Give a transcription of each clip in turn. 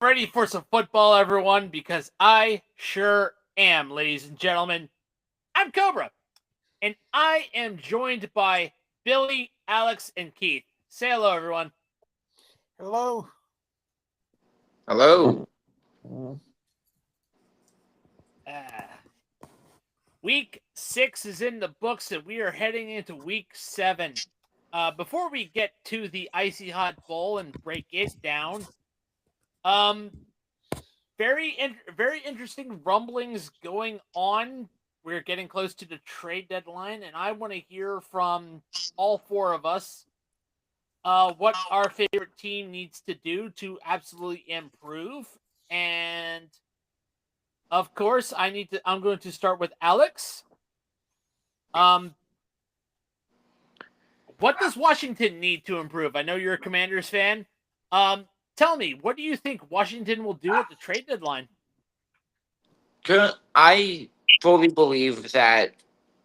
Ready for some football, everyone? Because I sure am, ladies and gentlemen. I'm Cobra, and I am joined by Billy, Alex, and Keith. Say hello, everyone. Hello. Hello. Ah. Week 6 is in the books, and we are heading into week 7. Before we get to the Icy Hot Bowl and break it down, um, very interesting rumblings going on. We're getting close to the trade deadline, and I want to hear from all four of us what our favorite team needs to do to absolutely improve. And of course, I'm going to start with Alex. Um, what does Washington need to improve? I know you're a Commanders fan. Tell me, what do you think Washington will do at the trade deadline? I fully believe that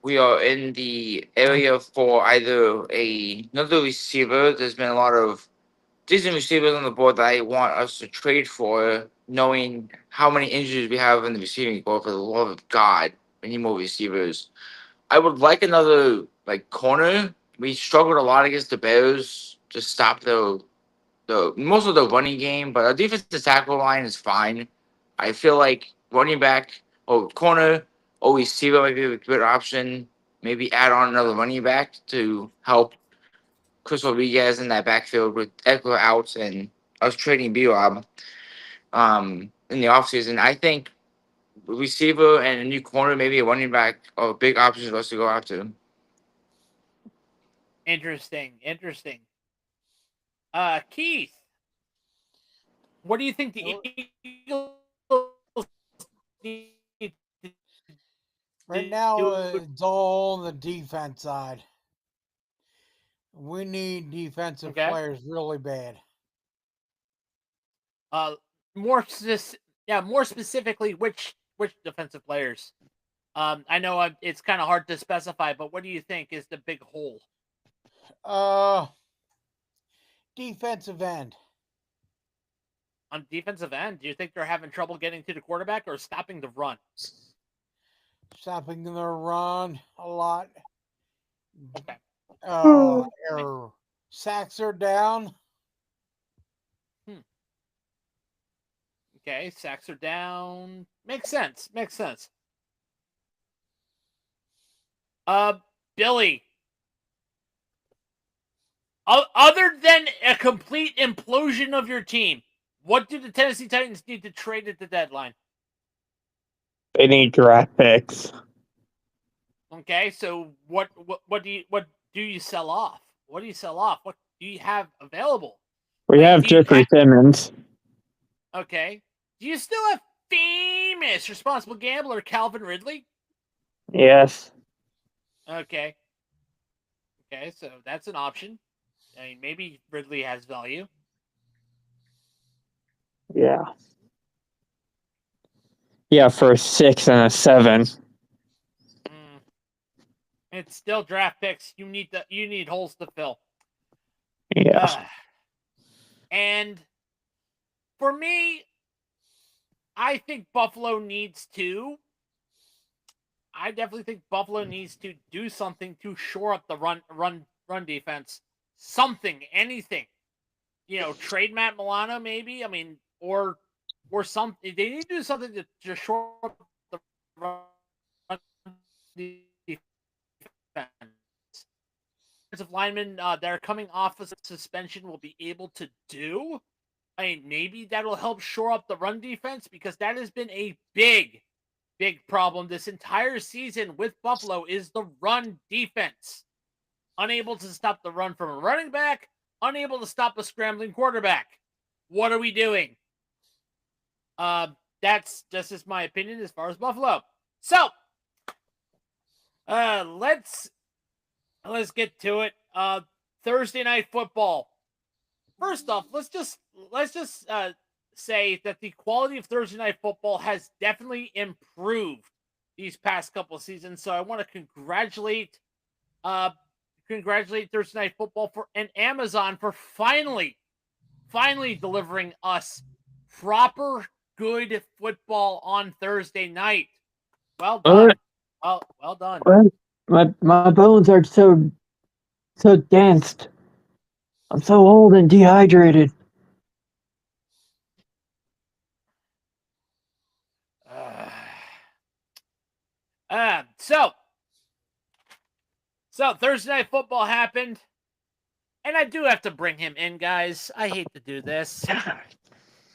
we are in the area for either another receiver. There's been a lot of decent receivers on the board that I want us to trade for, knowing how many injuries we have in the receiving corps. For the love of God, we need more receivers. I would like another corner. We struggled a lot against the Bears to stop the most of the running game, but our defensive tackle line is fine. I feel like running back or corner or receiver might be a good option. Maybe add on another running back to help Chris Rodriguez in that backfield with Eckler out and us trading B-Rob in the offseason. I think receiver and a new corner, maybe a running back, are big options for us to go after. Interesting. Keith, what do you think the Eagles need to Right do? now, it's all on the defense side. We need defensive Okay. players really bad. Uh, more specifically, which defensive players? I know it's kind of hard to specify, but what do you think is the big hole Uh, Defensive end. on defensive end? Do you think they're having trouble getting to the quarterback or stopping the run? Stopping their run a lot. Okay. Their sacks are down. Okay, sacks are down. Makes sense. Billy. Other than a complete implosion of your team, what do the Tennessee Titans need to trade at the deadline? They need draft picks. Okay, so what do you sell off? What do you sell off? What do you have available? We have do you Jeffrey Simmons. Okay. Do you still have famous responsible gambler Calvin Ridley? Yes. Okay. Okay, so that's an option. I mean, maybe Ridley has value. Yeah. Yeah, for a 6 and a 7. It's still draft picks. You need holes to fill. Yeah. And for me, I think Buffalo needs to. I definitely think Buffalo needs to do something to shore up the run defense. Something, anything. Trade Matt Milano, maybe. I mean, or something. They need to do something to shore up the run defense. Defensive linemen that are coming off of suspension will be able to do. I mean, maybe that'll help shore up the run defense because that has been a big problem this entire season with Buffalo is the run defense. Unable to stop the run from a running back, unable to stop a scrambling quarterback. What are we doing? That's just my opinion as far as Buffalo. So, let's get to it. Thursday night football. First off, let's just say that the quality of Thursday night football has definitely improved these past couple of seasons. So I want to congratulate Thursday night football and Amazon for finally delivering us proper good football on Thursday night. Well done. Well done. My bones are so dense. I'm so old and dehydrated. So Thursday night football happened, and I do have to bring him in, guys. I hate to do this.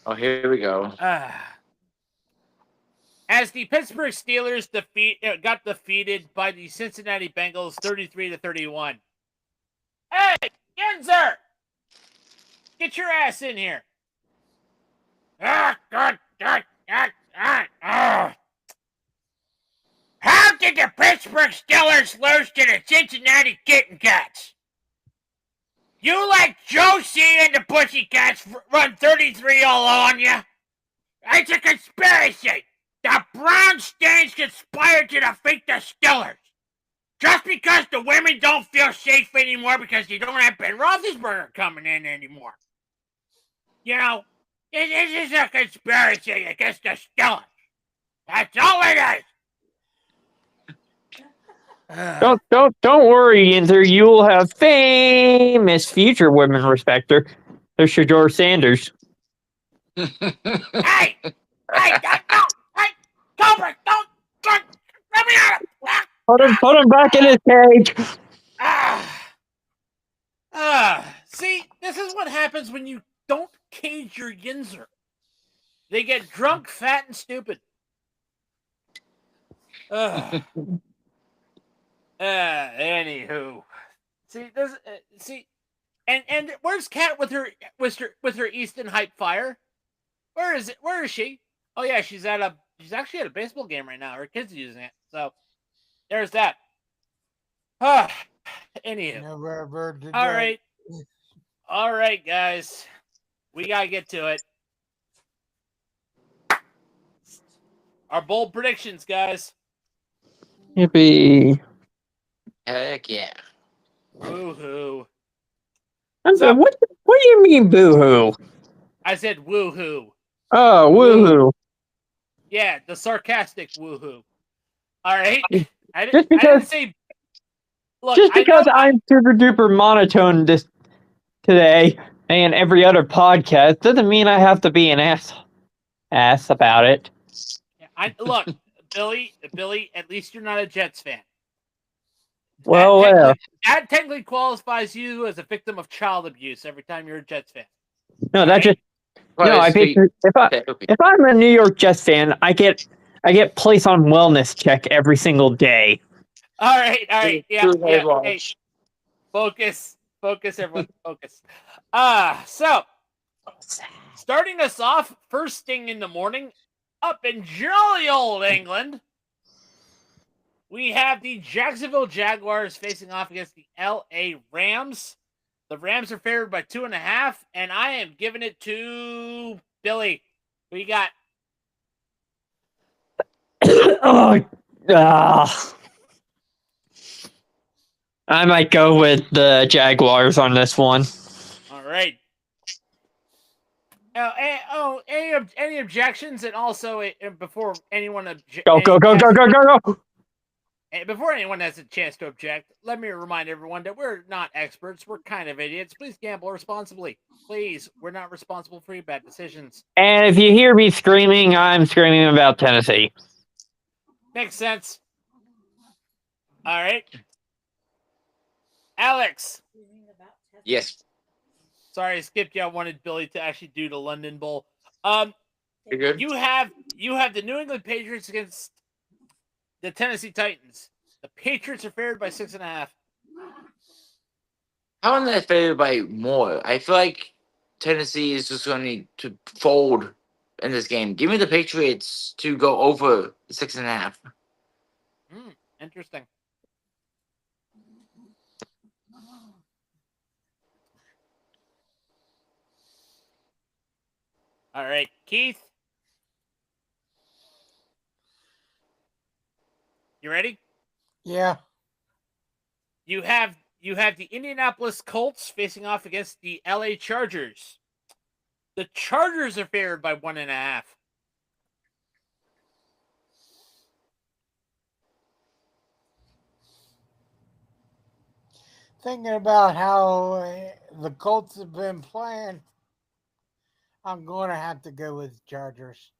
Oh, here we go. As the Pittsburgh Steelers got defeated by the Cincinnati Bengals 33-31. Hey, Genzer! Get your ass in here. How did the Pittsburgh Steelers lose to the Cincinnati Kitten Cats? You let Josie and the Pussycats run 33 all on you? It's a conspiracy. The Brown Stains conspired to defeat the Steelers. Just because the women don't feel safe anymore because they don't have Ben Roethlisberger coming in anymore. You know, this is a conspiracy against the Steelers. That's all it is. Don't worry, Inter. You will have famous future women respecter. There's Shador Sanders. Hey, Cobra, don't let me out. Put him back in his cage. See, this is what happens when you don't cage your Yinzer. They get drunk, fat, and stupid. Anywho, and where's Kat with her Easton hype fire? Where is it? Where is she? Oh yeah, she's actually at a baseball game right now. Her kid's using it, so there's that. Anywho, all right, guys, we gotta get to it. Our bold predictions, guys. Yippee. Heck yeah. Woohoo. So, what do you mean, boo-hoo? I said woohoo. Oh, woohoo. Yeah, the sarcastic woohoo. All right. I Just didn't say. Look, just because I'm super duper monotone today and every other podcast doesn't mean I have to be an ass about it. Look, Billy. At least you're not a Jets fan. That technically qualifies you as a victim of child abuse every time you're a Jets fan. No, that just I picture if I'm a New York Jets fan, I get place on wellness check every single day. All right, yeah. Hey, focus, everyone, focus. So starting us off first thing in the morning, up in jolly old England, we have the Jacksonville Jaguars facing off against the LA Rams. The Rams are favored by 2.5, and I am giving it to Billy. Who you got? I might go with the Jaguars on this one. All right. Any objections? And also, before anyone Go. Before anyone has a chance to object, let me remind everyone that we're not experts. We're kind of idiots. Please gamble responsibly. Please, we're not responsible for your bad decisions. And if you hear me screaming, I'm screaming about Tennessee. Makes sense. All right. Alex. Yes. Sorry, I skipped you. I wanted Billy to actually do the London Bowl. You're good. You have the New England Patriots against the Tennessee Titans. The Patriots are favored by 6.5. How are they favored by more? I feel like Tennessee is just going to fold in this game. Give me the Patriots to go over the 6.5. Interesting. All right, Keith. You ready? Yeah. You have the Indianapolis Colts facing off against the LA Chargers. The Chargers are favored by 1.5. Thinking about how the Colts have been playing, I'm going to have to go with Chargers.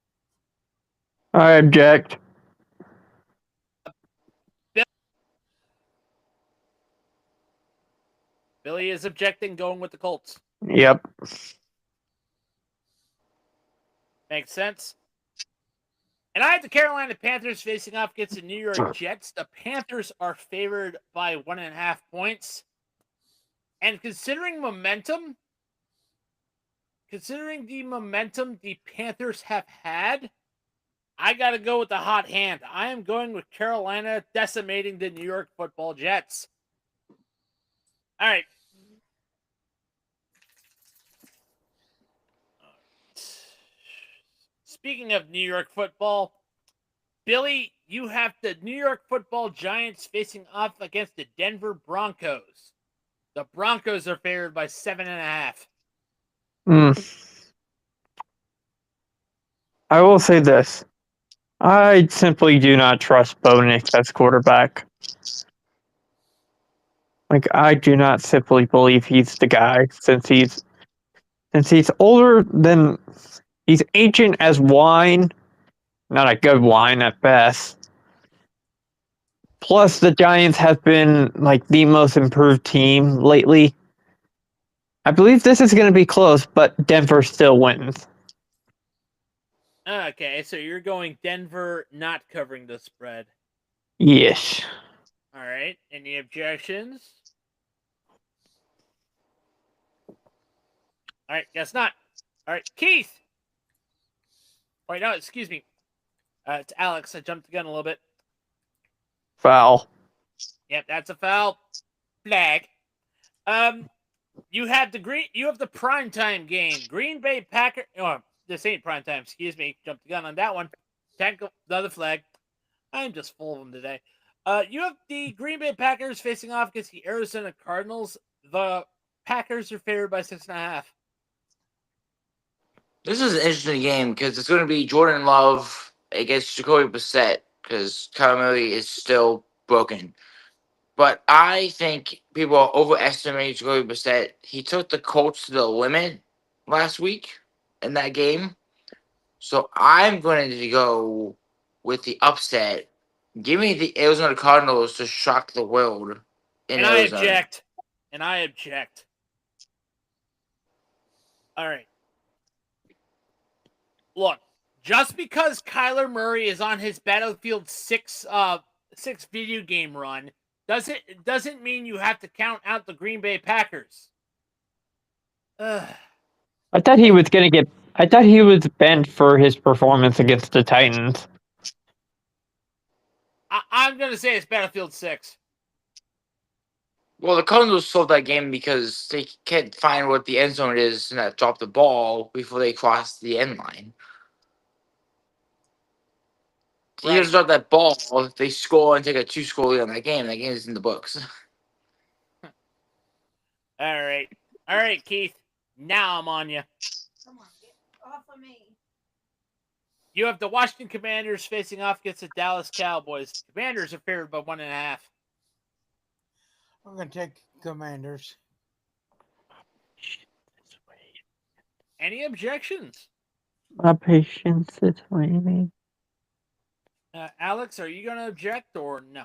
I object. Billy is objecting, going with the Colts. Yep. Makes sense. And I have the Carolina Panthers facing off against the New York Jets. The Panthers are favored by 1.5 points. And considering the momentum the Panthers have had, I got to go with the hot hand. I am going with Carolina decimating the New York Football Jets. All right. Speaking of New York football, Billy, you have the New York Football Giants facing off against the Denver Broncos. The Broncos are favored by 7.5. I will say this. I simply do not trust Bo Nix as quarterback. Like, I do not simply believe he's the guy since he's older than he's ancient as wine. Not a good wine at best. Plus, the Giants have been like the most improved team lately. I believe this is going to be close, but Denver still wins. Okay, so you're going Denver not covering the spread. Yes. All right. Any objections? All right. Guess not. All right. Keith. Wait, no, excuse me. It's Alex. I jumped the gun a little bit. Foul. Yep, that's a foul. Flag. You have the primetime game. Green Bay Packers. Oh, this ain't primetime. Excuse me. Jumped the gun on that one. Tackle the other flag. I'm just full of them today. You have the Green Bay Packers facing off against the Arizona Cardinals. The Packers are favored by 6.5. This is an interesting game because it's going to be Jordan Love against Jacoby Brissett because Kyler Murray is still broken. But I think people are overestimating Jacoby Brissett. He took the Colts to the limit last week in that game. So I'm going to go with the upset. Give me the Arizona Cardinals to shock the world in Arizona. I object. All right. Look, just because Kyler Murray is on his Battlefield 6 video game run doesn't mean you have to count out the Green Bay Packers. I thought he was banned for his performance against the Titans. I'm going to say it's Battlefield 6. Well, the Cardinals sold that game because they can't find what the end zone is and not drop the ball before they cross the end line. Right. You just drop that ball, if they score and take a 2-score lead on that game is in the books. All right, Keith. Now I'm on you. Come on, get off of me. You have the Washington Commanders facing off against the Dallas Cowboys. The Commanders are favored by 1.5. I'm going to take Commanders. Any objections? My patience is waning. Alex, are you going to object or no?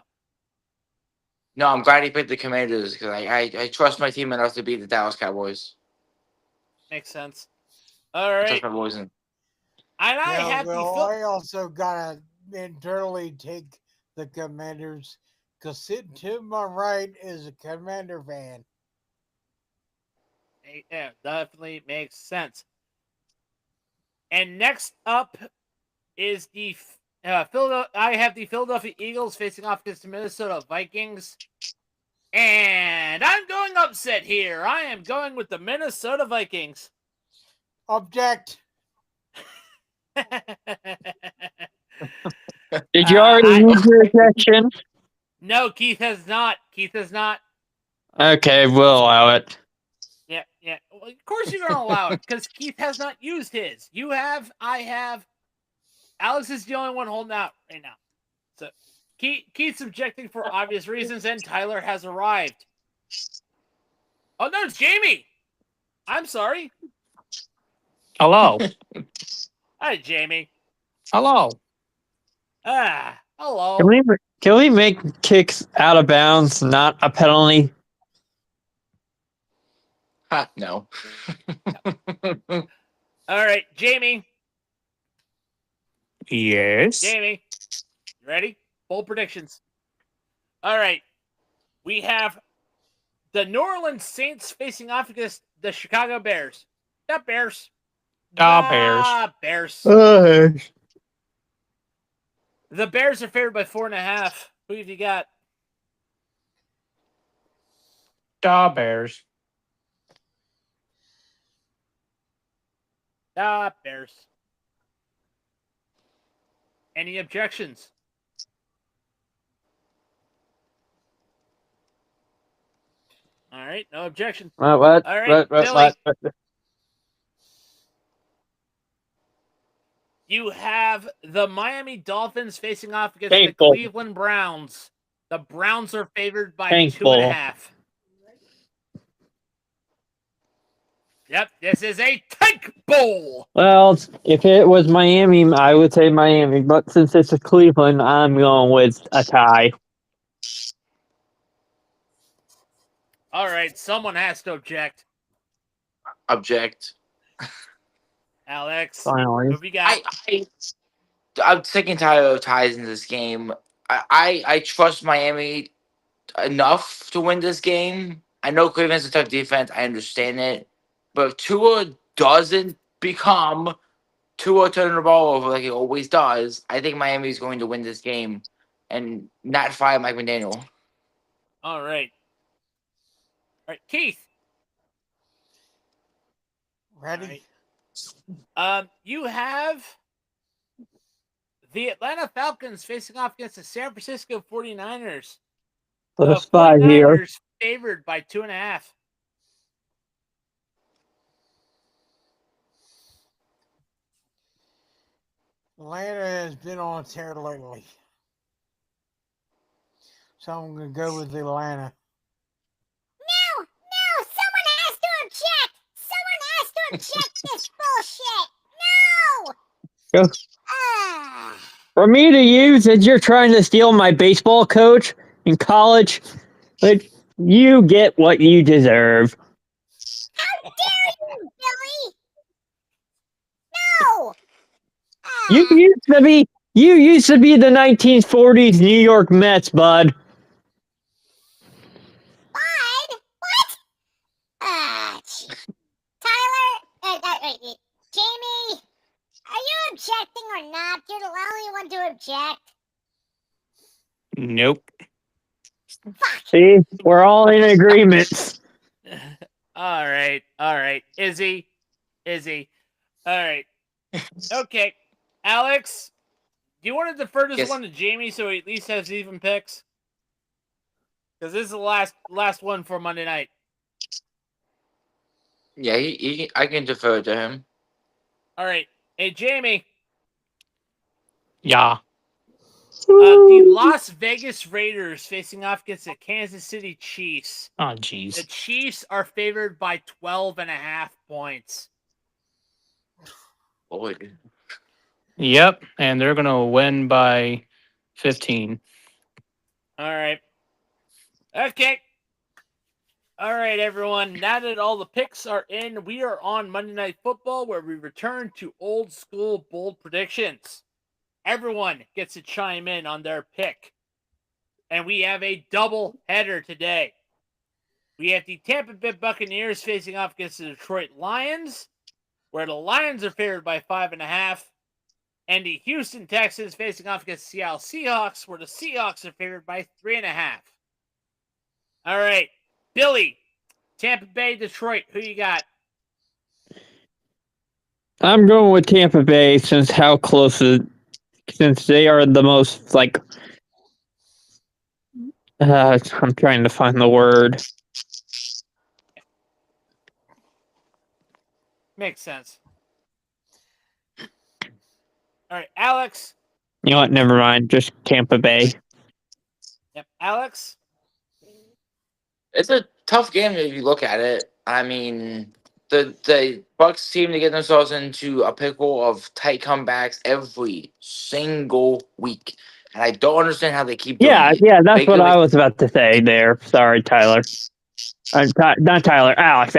No, I'm glad he picked the Commanders because I trust my team enough to beat the Dallas Cowboys. Makes sense. All right. I trust my boys. And I also got to internally take the Commanders because sitting to my right is a Commander fan. Yeah, definitely makes sense. And next up is the I have the Philadelphia Eagles facing off against the Minnesota Vikings. And I'm going upset here. I am going with the Minnesota Vikings. Object. Did you already use your objection? No, Keith has not. Okay, we'll allow it. Yeah, Yeah, well, of course you're gonna allow it because Keith has not used his. You have, I have. Alex is the only one holding out right now. So Keith's objecting for obvious reasons, and Tyler has arrived. Oh no, it's Jamie. I'm sorry. Hello. Hi, Jamie. Hello. Hello. Can we make kicks out of bounds not a penalty? Ha, no. All right, Jamie. Yes. Jamie, you ready? Bold predictions. All right, we have the New Orleans Saints facing off against the Chicago Bears. The Bears. Bears. Bears. Uh, The Bears are favored by 4.5. Who have you got? Bears. Bears. Any objections? All right, no objection. what? All right, Billy. You have the Miami Dolphins facing off against Painful. the Cleveland Browns. The Browns are favored by Painful. 2.5. Yep, this is a tank bowl. Well, if it was Miami, I would say Miami. But since it's a Cleveland, I'm going with a tie. All right, someone has to object. Object. Alex, Finally. who have you got? I'm sick and tired of ties in this game. I trust Miami enough to win this game. I know Cleveland's a tough defense. I understand it. But if Tua doesn't become Tua turning the ball over like he always does, I think Miami is going to win this game and not fire Mike McDaniel. All right. All right, Keith. Ready? You have the Atlanta Falcons facing off against the San Francisco 49ers. Put a The spy here. 49ers favored by 2.5. Atlanta has been on a tear lately. So I'm going to go with Atlanta. No, someone has to object. Someone has to object this bullshit. No. Go. Ah. For me to use, as you're trying to steal my baseball coach in college, but you get what you deserve. How dare you, Billy? No. Ah. You used to be the 1940s New York Mets, bud. Bud? What? Tyler, Jamie, are you objecting or not? You're the only one to object. Nope. See, we're all in agreement. All right. Izzy. All right. Okay. Alex, do you want to defer this Yes. one to Jamie so he at least has even picks? Because this is the last one for Monday night. Yeah, I can defer to him. All right. Hey, Jamie. Yeah. The Las Vegas Raiders facing off against the Kansas City Chiefs. Oh, The jeez. Chiefs are favored by 12.5 points. Boy. Yep, and they're gonna win by 15. All right. Okay. All right, everyone. Now that all the picks are in, we are on Monday Night Football where we return to old school bold predictions. Everyone gets to chime in on their pick. And we have a double header today. We have the Tampa Bay Buccaneers facing off against the Detroit Lions, where the Lions are favored by 5.5. And the Houston Texans facing off against the Seattle Seahawks, where the Seahawks are favored by 3.5. All right. Billy, Tampa Bay, Detroit, who you got? I'm going with Tampa Bay since they are the most I'm trying to find the word. Makes sense. All right, Alex. You know what? Never mind. Just Tampa Bay. Yep, Alex. It's a tough game if you look at it. I mean, the Bucks seem to get themselves into a pickle of tight comebacks every single week, and I don't understand how they keep doing Yeah, it. yeah, that's Baker, what I like, was about to say there. Sorry, Tyler. Not Tyler. Alex.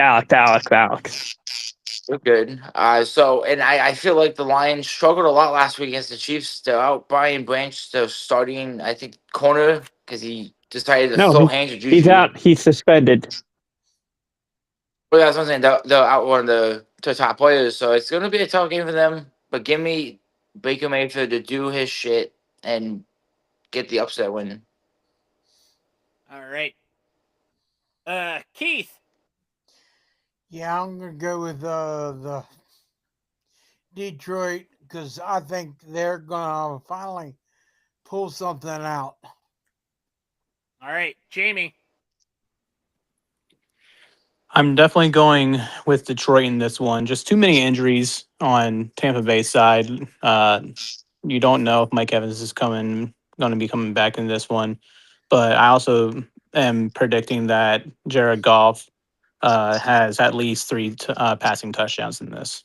we're good. And I feel like the Lions struggled a lot last week against the Chiefs. They're out Brian Branch, the starting, I think, corner, because he decided to No, throw hands with he's Juju. out. He's suspended. But that's what I'm saying. They're out one of the top players, so it's going to be a tough game for them. But give me Baker Mayfield to do his shit and get the upset win. All right. Keith. Yeah, I'm gonna go with the Detroit because I think they're gonna finally pull something out. All right, Jamie. I'm definitely going with Detroit in this one. Just too many injuries on Tampa Bay side. You don't know if Mike Evans is going to be coming back in this one, but I also am predicting that Jared Goff has at least three passing touchdowns in this.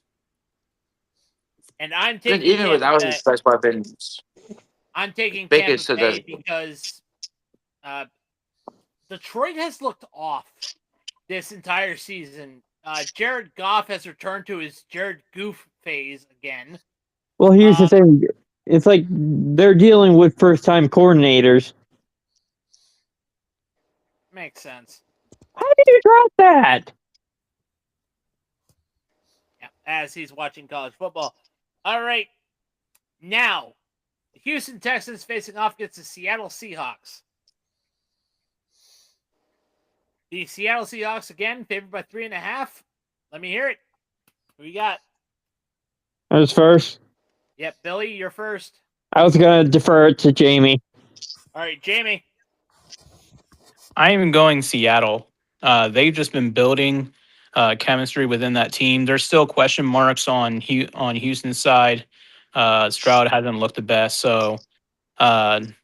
And I'm I think taking even Tampa without Bay. his best weapons, I'm taking Baker Tampa still Bay does. because Detroit has looked off this entire season. Jared Goff has returned to his Jared Goof phase again. Well, here's the thing. It's like they're dealing with first-time coordinators. Makes sense. How did you drop that? Yeah, as he's watching college football. All right. Now, the Houston Texans facing off against the Seattle Seahawks. The Seattle Seahawks, again, favored by 3.5. Let me hear it. Who you got? I was first. Yep, Billy, you're first. I was gonna defer it to Jamie. All right, Jamie. I am going Seattle. They've just been building chemistry within that team. There's still question marks on Houston's side. Stroud hasn't looked the best, so I'm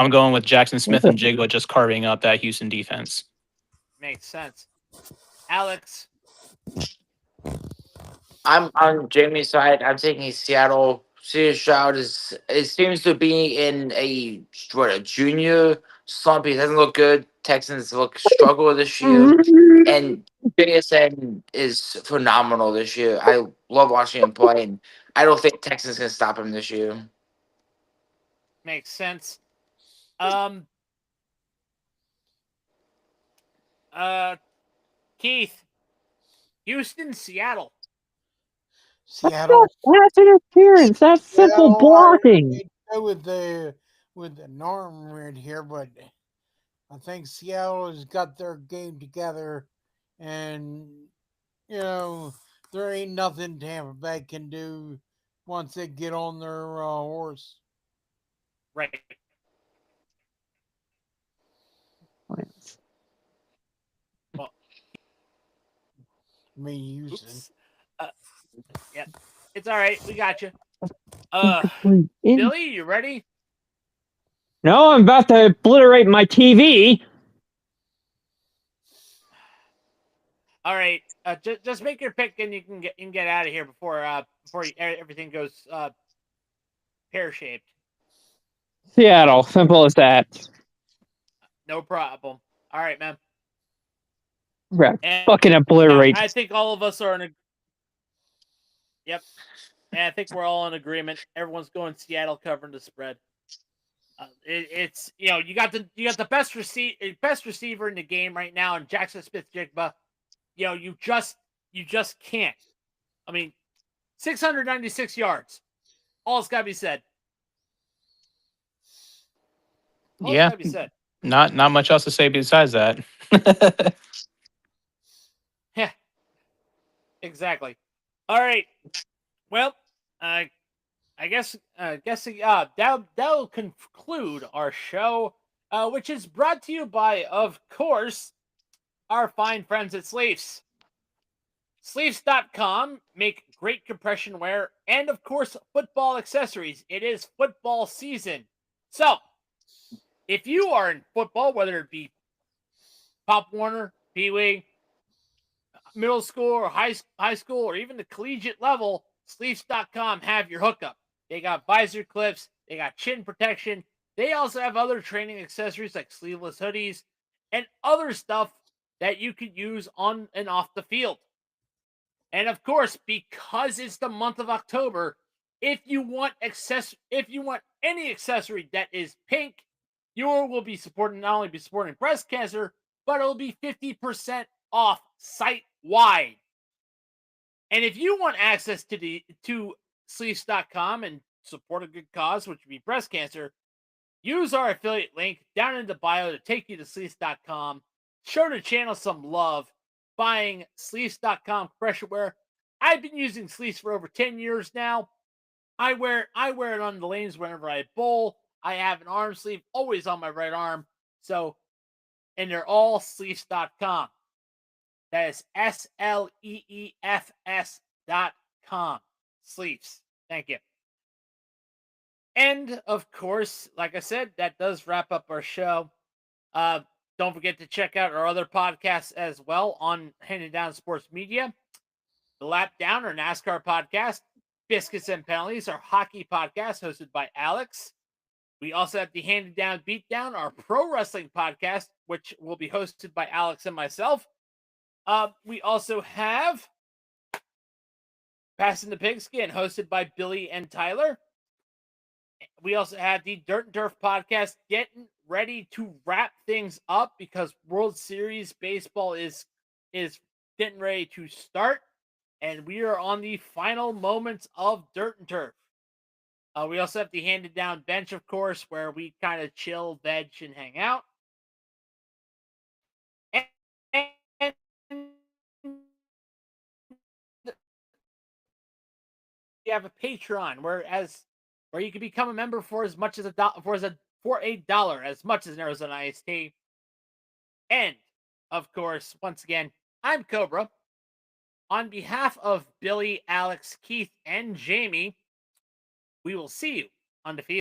going with Jackson Smith and Jigba just carving up that Houston defense. Makes sense. Alex. I'm on Jamie's side. I'm taking Seattle. C.J. Stroud seems to be in a junior slump. He doesn't look good. Texans struggle this year, and JSN is phenomenal this year. I love watching him play, and I don't think Texans can stop him this year. Makes sense. Keith. Houston, Seattle. Seattle. That's interference. That's simple Seattle, blocking. I go with the Norton right here, but I think Seattle has got their game together, and there ain't nothing Tampa Bay can do once they get on their horse. Right. Well, I mean, Houston. oops. Yep. It's all right. We got you. Billy, you ready? No, I'm about to obliterate my TV. All right. Just make your pick, and you can get out of here before everything goes pear shaped. Seattle, simple as that. No problem. All right, man. Right. And, Fucking obliterate. I think all of us are in a. Yep. And I think we're all in agreement. Everyone's going Seattle covering the spread. It's you got the best receiver in the game right now, and Jackson Smith-Jigba. You just can't. I mean, 696 yards. All's got to be said. All's Yeah. gotta be said. Not much else to say besides that. Yeah. Exactly. All right. Well, I guess that'll conclude our show, which is brought to you by, of course, our fine friends at Sleeves. Sleeves.com make great compression wear and, of course, football accessories. It is football season. So, if you are in football, whether it be Pop Warner, Pee Wee, middle school or high school, or even the collegiate level, Sleeves.com have your hookup. They got visor clips, they got chin protection. They also have other training accessories like sleeveless hoodies and other stuff that you could use on and off the field. And of course, because it's the month of October, if you want any accessory that is pink, you will be supporting not only be supporting breast cancer, but it'll be 50% off site wide. And if you want access to Sleeves.com and support a good cause, which would be breast cancer, use our affiliate link down in the bio to take you to Sleeves.com. Show the channel some love buying Sleeves.com compression wear. I've been using Sleeves for over 10 years now. I wear it on the lanes whenever I bowl. I have an arm sleeve always on my right arm. So, and they're all Sleeves.com. That is SLEEFS.com. Sleeves. Thank you. And of course, like I said, that does wrap up our show. Don't forget to check out our other podcasts as well on Handed Down Sports Media. The Lap Down, our NASCAR podcast. Biscuits and Penalties, our hockey podcast hosted by Alex. We also have the Handed Down Beatdown, our pro wrestling podcast, which will be hosted by Alex and myself. We also have Passing the Pigskin, hosted by Billy and Tyler. We also have the Dirt and Turf podcast, getting ready to wrap things up because World Series baseball is getting ready to start, and we are on the final moments of Dirt and Turf. We also have the Handed Down Bench, of course, where we kind of chill, veg, and hang out. And we have a Patreon where you can become a member for as much as $8, as much as an Arizona Iced Tea. And of course, once again, I'm Cobra. On behalf of Billy, Alex, Keith, and Jamie, we will see you on the field.